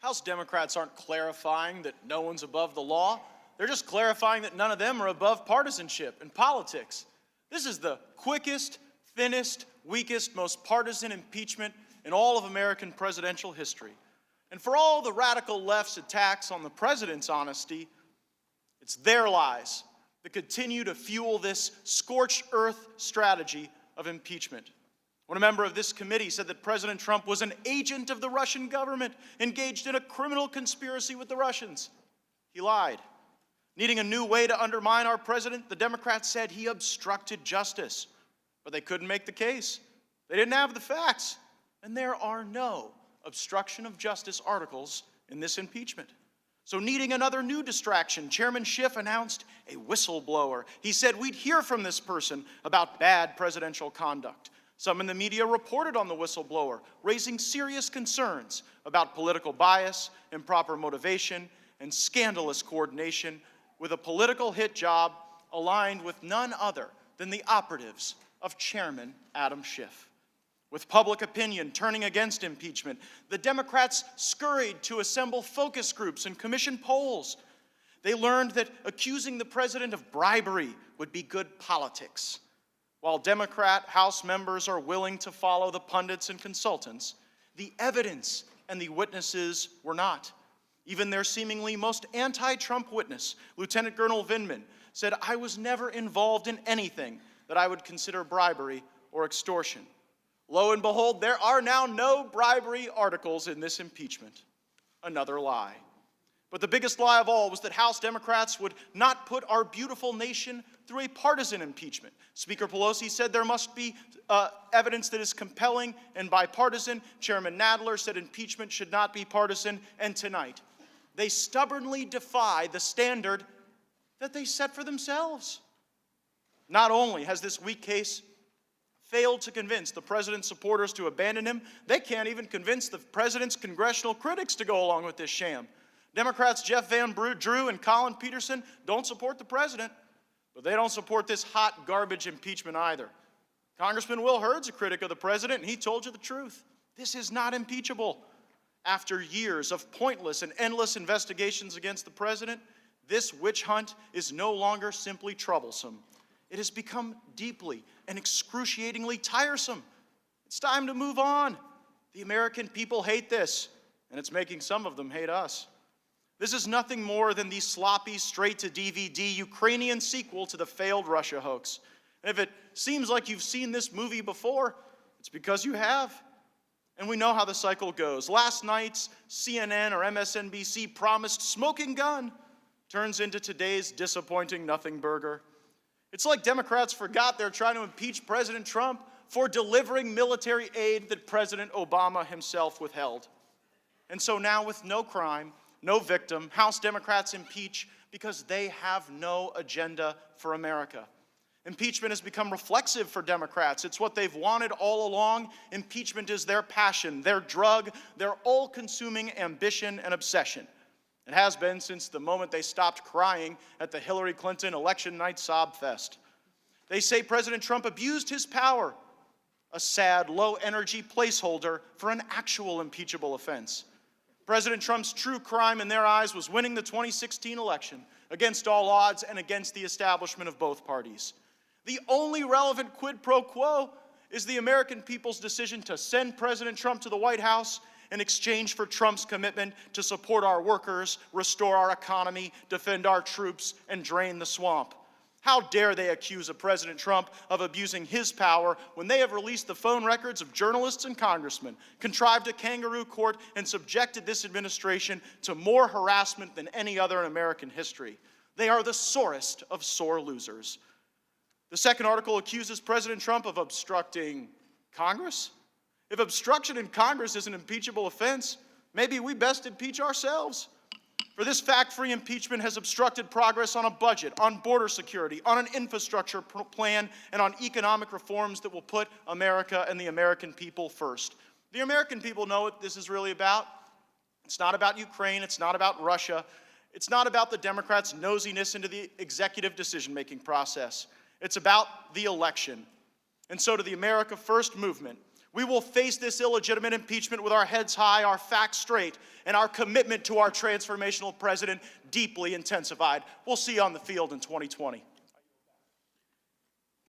House Democrats aren't clarifying that no one's above the law. They're just clarifying that none of them are above partisanship and politics. This is the quickest, thinnest, weakest, most partisan impeachment in all of American presidential history. And for all the radical left's attacks on the president's honesty, it's their lies that continue to fuel this scorched earth strategy of impeachment. When a member of this committee said that President Trump was an agent of the Russian government engaged in a criminal conspiracy with the Russians, he lied. Needing a new way to undermine our president, the Democrats said he obstructed justice. But they couldn't make the case. They didn't have the facts. And there are no obstruction of justice articles in this impeachment. So needing another new distraction, Chairman Schiff announced a whistleblower. He said we'd hear from this person about bad presidential conduct. Some in the media reported on the whistleblower, raising serious concerns about political bias, improper motivation, and scandalous coordination with a political hit job aligned with none other than the operatives of Chairman Adam Schiff. With public opinion turning against impeachment, the Democrats scurried to assemble focus groups and commission polls. They learned that accusing the president of bribery would be good politics. While Democrat House members are willing to follow the pundits and consultants, the evidence and the witnesses were not. Even their seemingly most anti-Trump witness, Lieutenant Colonel Vindman, said, "I was never involved in anything that I would consider bribery or extortion." Lo and behold, there are now no bribery articles in this impeachment. Another lie. But the biggest lie of all was that House Democrats would not put our beautiful nation through a partisan impeachment. Speaker Pelosi said there must be evidence that is compelling and bipartisan. Chairman Nadler said impeachment should not be partisan. And tonight, they stubbornly defy the standard that they set for themselves. Not only has this weak case failed to convince the president's supporters to abandon him, they can't even convince the president's congressional critics to go along with this sham. Democrats Jeff Van Drew and Colin Peterson don't support the president, but they don't support this hot garbage impeachment either. Congressman Will Hurd's a critic of the president, and he told you the truth. This is not impeachable. After years of pointless and endless investigations against the president, this witch hunt is no longer simply troublesome. It has become deeply and excruciatingly tiresome. It's time to move on. The American people hate this, and it's making some of them hate us. This is nothing more than the sloppy, straight-to-DVD Ukrainian sequel to the failed Russia hoax. And if it seems like you've seen this movie before, it's because you have. And we know how the cycle goes. Last night's CNN or MSNBC promised smoking gun turns into today's disappointing nothing burger. It's like Democrats forgot they're trying to impeach President Trump for delivering military aid that President Obama himself withheld. And so now, with no crime, no victim, House Democrats impeach because they have no agenda for America. Impeachment has become reflexive for Democrats. It's what they've wanted all along. Impeachment is their passion, their drug, their all-consuming ambition and obsession. It has been since the moment they stopped crying at the Hillary Clinton election night sob fest. They say President Trump abused his power, a sad, low-energy placeholder for an actual impeachable offense. President Trump's true crime in their eyes was winning the 2016 election against all odds and against the establishment of both parties. The only relevant quid pro quo is the American people's decision to send President Trump to the White House in exchange for Trump's commitment to support our workers, restore our economy, defend our troops, and drain the swamp. How dare they accuse of President Trump of abusing his power when they have released the phone records of journalists and congressmen, contrived a kangaroo court, and subjected this administration to more harassment than any other in American history. They are the sorest of sore losers. The second article accuses President Trump of obstructing Congress. If obstruction in Congress is an impeachable offense, maybe we best impeach ourselves. For this fact-free impeachment has obstructed progress on a budget, on border security, on an infrastructure plan, and on economic reforms that will put America and the American people first. The American people know what this is really about. It's not about Ukraine. It's not about Russia. It's not about the Democrats' nosiness into the executive decision-making process. It's about the election. And so to the America First movement, We will face this illegitimate impeachment with our heads high, our facts straight, and our commitment to our transformational president deeply intensified. We'll see you on the field in 2020.